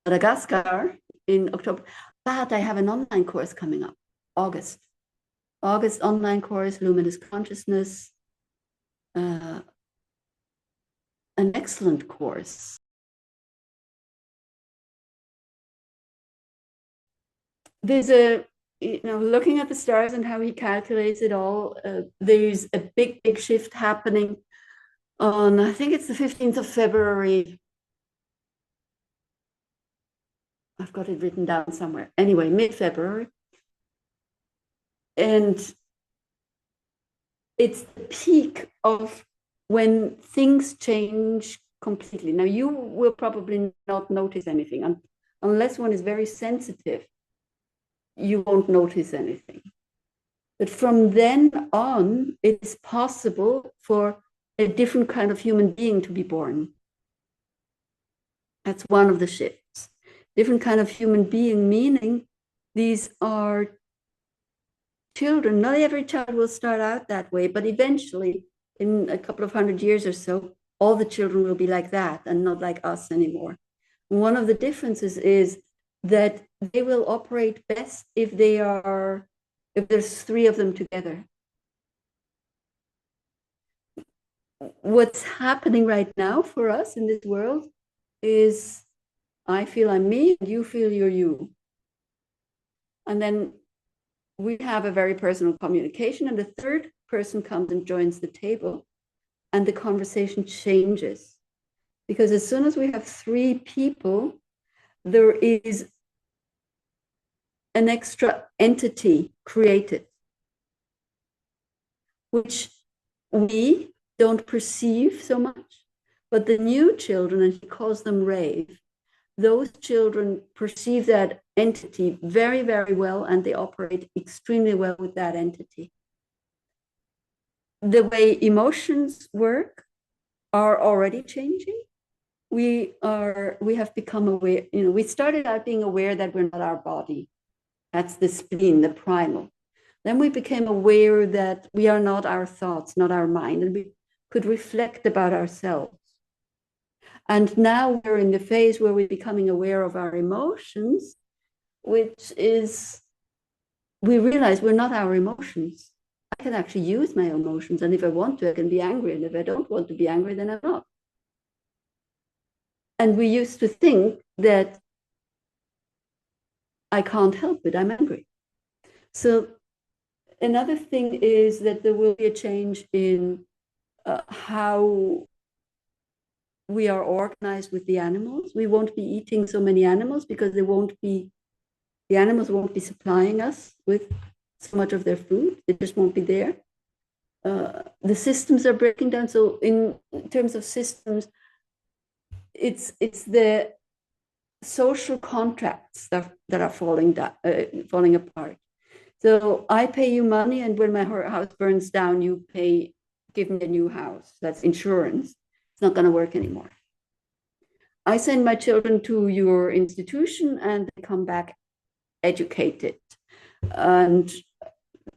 Madagascar in October. But I have an online course coming up, August online course, Luminous Consciousness, an excellent course. There's looking at the stars and how he calculates it all, there's a big shift happening on, I think it's the 15th of February. I've got it written down somewhere. Anyway, mid-February. And it's the peak of when things change completely. Now, you will probably not notice anything. Unless one is very sensitive, you won't notice anything. But from then on, it's possible for a different kind of human being to be born. That's one of the shifts. Different kind of human being, meaning these are children. Not every child will start out that way, but eventually, in a couple of 100 years or so, all the children will be like that and not like us anymore. One of the differences is that they will operate best if there's three of them together. What's happening right now for us in this world is I feel I'm me and you feel you're you. And then we have a very personal communication, and the third person comes and joins the table, and the conversation changes. Because as soon as we have three people, there is an extra entity created, which we don't perceive so much. But the new children, and he calls them rave, those children perceive that entity very, very well, and they operate extremely well with that entity. The way emotions work are already changing. We have become aware, we started out being aware that we're not our body. That's the spleen, the primal. Then we became aware that we are not our thoughts, not our mind, and we could reflect about ourselves. And now we're in the phase where we're becoming aware of our emotions, which is, we realize we're not our emotions. I can actually use my emotions. And if I want to, I can be angry. And if I don't want to be angry, then I'm not. And we used to think that I can't help it, I'm angry. So another thing is that there will be a change in how we are organized with the animals. We won't be eating so many animals because the animals won't be supplying us with so much of their food. It just won't be there. The systems are breaking down. So in terms of systems, it's the social contracts that are falling apart. So I pay you money, and when my house burns down, you give me a new house. That's insurance. It's not going to work anymore. I send my children to your institution, and they come back educated. And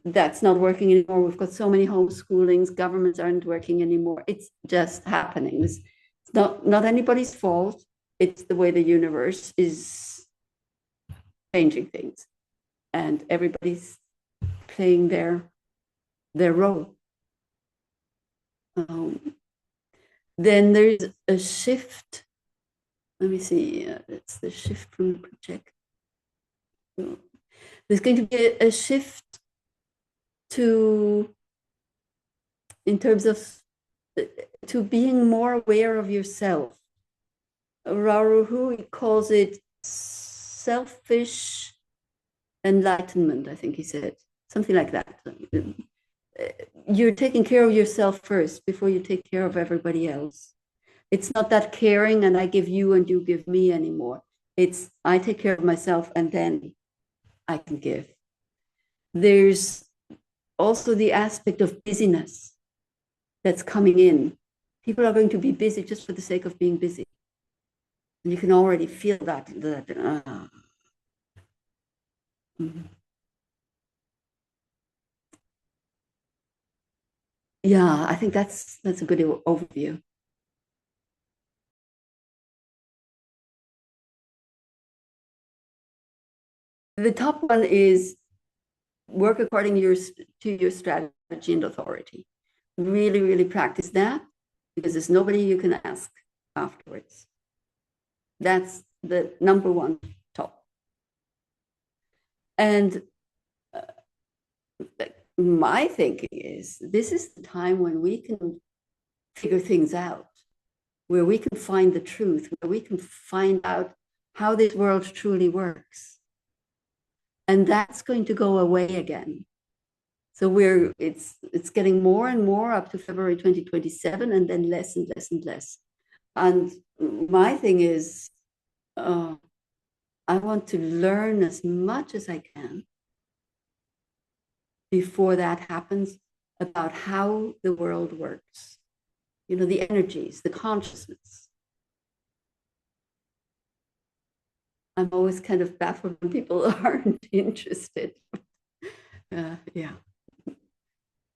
that's not working anymore. We've got so many homeschoolings. Governments aren't working anymore. It's just happening. It's not anybody's fault. It's the way the universe is changing things, and everybody's playing their role. Then there is a shift. Let me see. It's the shift from the projector. There's going to be a shift in terms of to being more aware of yourself. Ra Uruhu calls it selfish enlightenment, I think he said, something like that. You're taking care of yourself first before you take care of everybody else. It's not that caring and I give you and you give me anymore. It's I take care of myself and then I can give. There's also the aspect of busyness that's coming in. People are going to be busy just for the sake of being busy. And you can already feel that. Yeah, I think that's a good overview. The top one is work according to your strategy and authority. Really, really practice that, because there's nobody you can ask afterwards. That's the number one top. And my thinking is this is the time when we can figure things out, where we can find the truth, where we can find out how this world truly works. And that's going to go away again. So it's getting more and more up to February 2027, and then less and less and less. And my thing is, I want to learn as much as I can before that happens about how the world works. The energies, the consciousness. I'm always kind of baffled when people aren't interested. Yeah,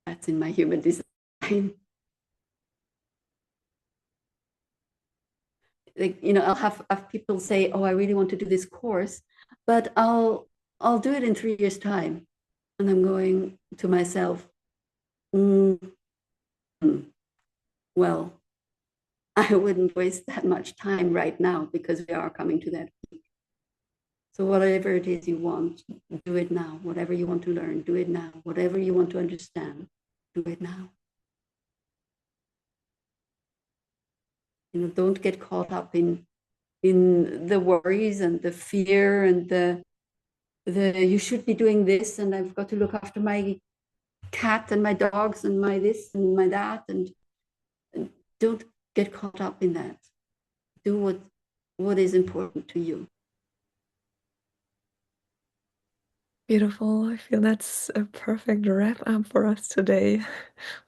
that's in my human design. Like, I'll have people say, oh, I really want to do this course. But I'll do it in 3 years' time. And I'm going to myself, mm, well, I wouldn't waste that much time right now because we are coming to that peak. So whatever it is you want, do it now. Whatever you want to learn, do it now. Whatever you want to understand, do it now. Don't get caught up in the worries and the fear and the you should be doing this and I've got to look after my cat and my dogs and my this and my that, and don't get caught up in that. Do what is important to you. Beautiful. I feel that's a perfect wrap up for us today.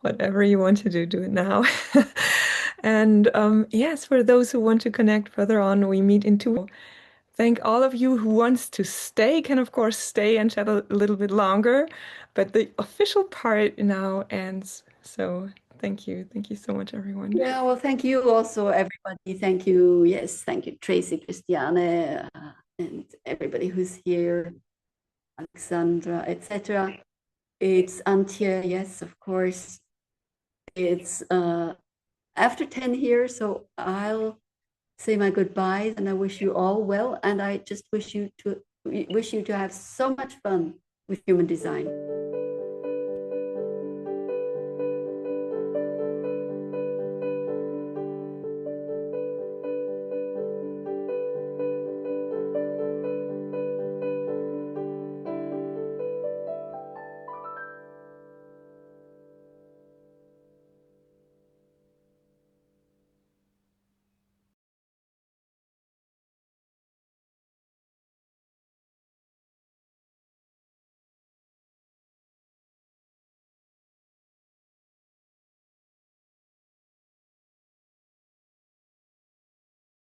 Whatever you want to do, do it now. And yes, for those who want to connect further on, we meet in 2. Thank all of you who wants to stay can of course stay and chat a little bit longer, but the official part now ends. So thank you. Thank you so much, everyone. Yeah, well, thank you also, everybody. Thank you. Yes, thank you, Tracy, Christiane, and everybody who's here, Alexandra, etc. It's Antje, yes, of course. It's after 10 here, so I'll say my goodbyes and I wish you all well. And I just wish you to have so much fun with human design.